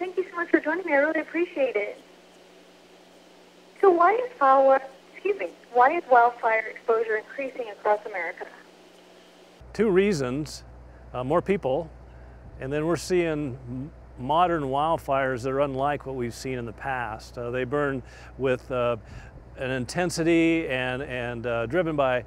Thank you so much for joining me. I really appreciate it. So why is wildfire exposure increasing across America? Two reasons: more people, and then we're seeing modern wildfires that are unlike what we've seen in the past. They burn with an intensity and driven by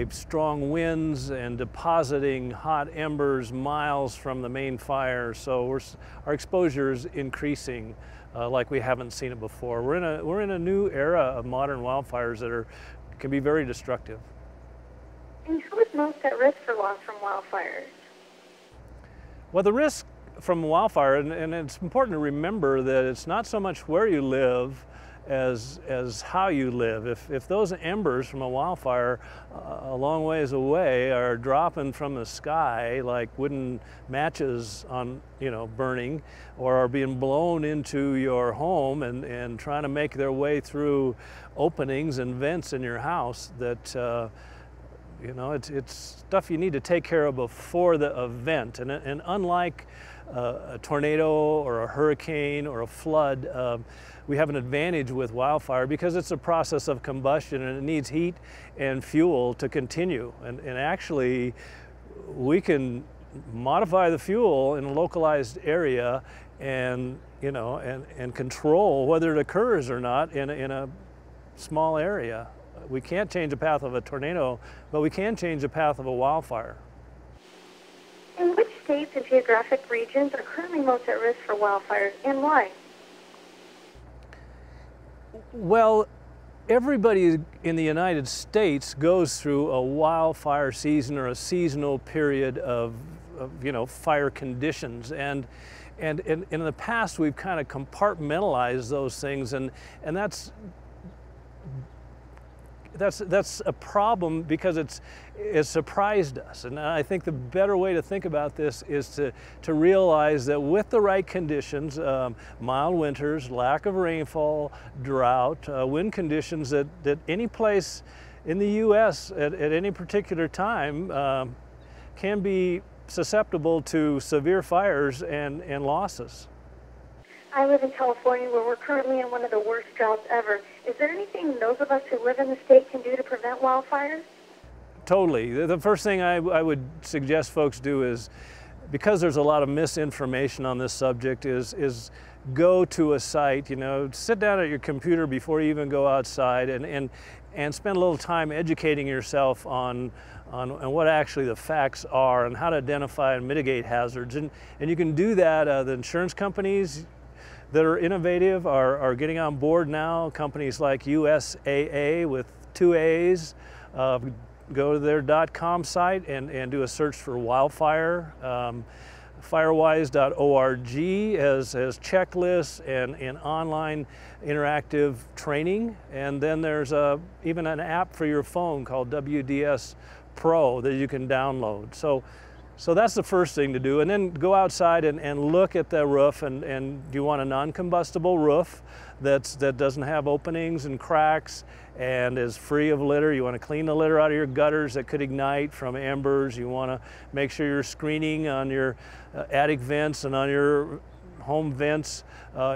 strong winds and depositing hot embers miles from the main fire. So our exposure is increasing like we haven't seen it before. We're in a new era of modern wildfires that can be very destructive. And who is most at risk for loss from wildfires? Well, the risk from wildfire, and it's important to remember that it's not so much where you live as how you live. If those embers from a wildfire a long ways away are dropping from the sky like wooden matches on, burning, or are being blown into your home and trying to make their way through openings and vents in your house, that it's stuff you need to take care of before the event. And unlike a tornado or a hurricane or a flood, we have an advantage with wildfire because it's a process of combustion and it needs heat and fuel to continue. And actually, we can modify the fuel in a localized area and control whether it occurs or not in a small area. We can't change the path of a tornado, but we can change the path of a wildfire. In which states and geographic regions are currently most at risk for wildfires, and why? Well, everybody in the United States goes through a wildfire season or a seasonal period of fire conditions, and in the past we've kind of compartmentalized those things, and that's a problem because it's surprised us. And I think the better way to think about this is to realize that with the right conditions, mild winters, lack of rainfall, drought, wind conditions, that any place in the U.S. at any particular time can be susceptible to severe fires and losses. I live in California, where we're currently in one of the worst droughts ever. Is there anything those of us who live in the state can do to prevent wildfires? Totally. The first thing I would suggest folks do is, because there's a lot of misinformation on this subject, is go to a site, sit down at your computer before you even go outside and spend a little time educating yourself on what actually the facts are and how to identify and mitigate hazards. And you can do that. The insurance companies that are innovative are getting on board now. Companies like USAA with 2 A's, go to their .com site and do a search for wildfire. Firewise.org has checklists and online interactive training. And then there's even an app for your phone called WDS Pro that you can download. So that's the first thing to do. And then go outside and look at the roof, and you want a non-combustible roof that doesn't have openings and cracks and is free of litter. You want to clean the litter out of your gutters that could ignite from embers. You want to make sure your screening on your attic vents and on your home vents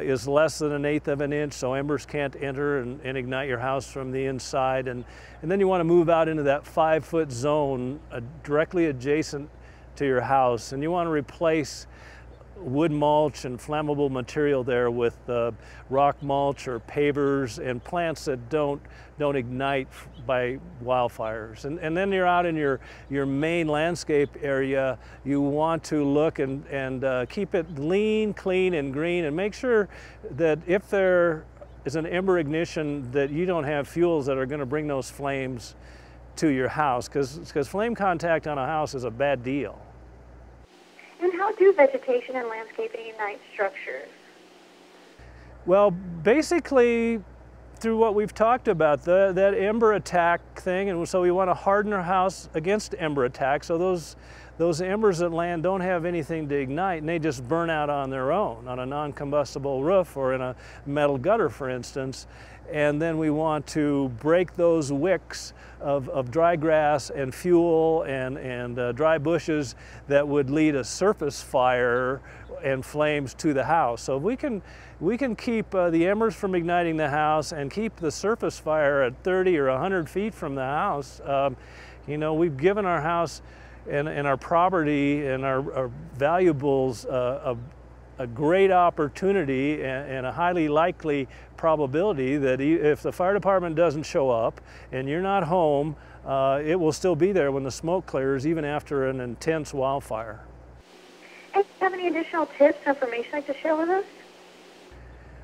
is less than 1/8 of an inch, so embers can't enter and ignite your house from the inside. And then you want to move out into that 5-foot zone directly adjacent to your house, and you want to replace wood mulch and flammable material there with rock mulch or pavers and plants that don't ignite by wildfires. And then you're out in your main landscape area. You want to look and keep it lean, clean, and green, and make sure that if there is an ember ignition, that you don't have fuels that are going to bring those flames to your house, because flame contact on a house is a bad deal. And how do vegetation and landscaping ignite structures? Well, basically through what we've talked about, that ember attack thing, and so we want to harden our house against ember attack, so those embers that land don't have anything to ignite, and they just burn out on their own on a non-combustible roof or in a metal gutter, for instance. And then we want to break those wicks of dry grass and fuel and dry bushes that would lead a surface fire and flames to the house. So if we can keep the embers from igniting the house and keep the surface fire at 30 or 100 feet from the house, you know, we've given our house and our property and our valuables a great opportunity and a highly likely probability that if the fire department doesn't show up and you're not home, it will still be there when the smoke clears, even after an intense wildfire. And do you have any additional tips or information you'd like to share with us?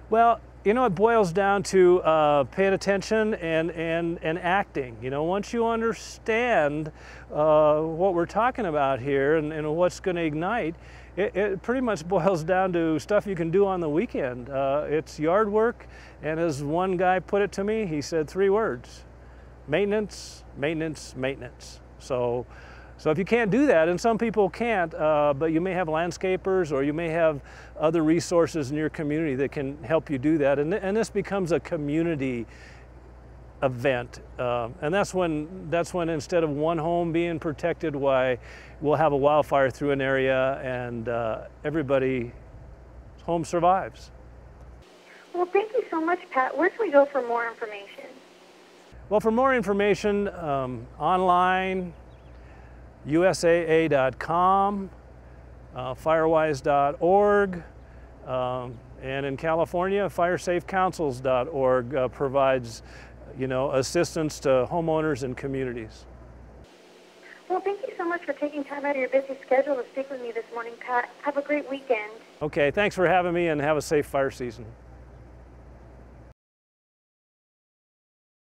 Well, you know, it boils down to paying attention and acting. You know, once you understand what we're talking about here and what's going to ignite, it pretty much boils down to stuff you can do on the weekend. It's yard work, and as one guy put it to me, he said 3 words: maintenance, maintenance, maintenance. So if you can't do that, and some people can't, but you may have landscapers or you may have other resources in your community that can help you do that, and this becomes a community event, and that's when instead of one home being protected, why we'll have a wildfire through an area and everybody's home survives. Well, thank you so much, Pat. Where can we go for more information? Well, for more information, online, USAA.com, firewise.org, and in California, firesafecouncils.org provides, you know, assistance to homeowners and communities. Well, thank you so much for taking time out of your busy schedule to speak with me this morning, Pat. Have a great weekend. Okay, thanks for having me, and have a safe fire season.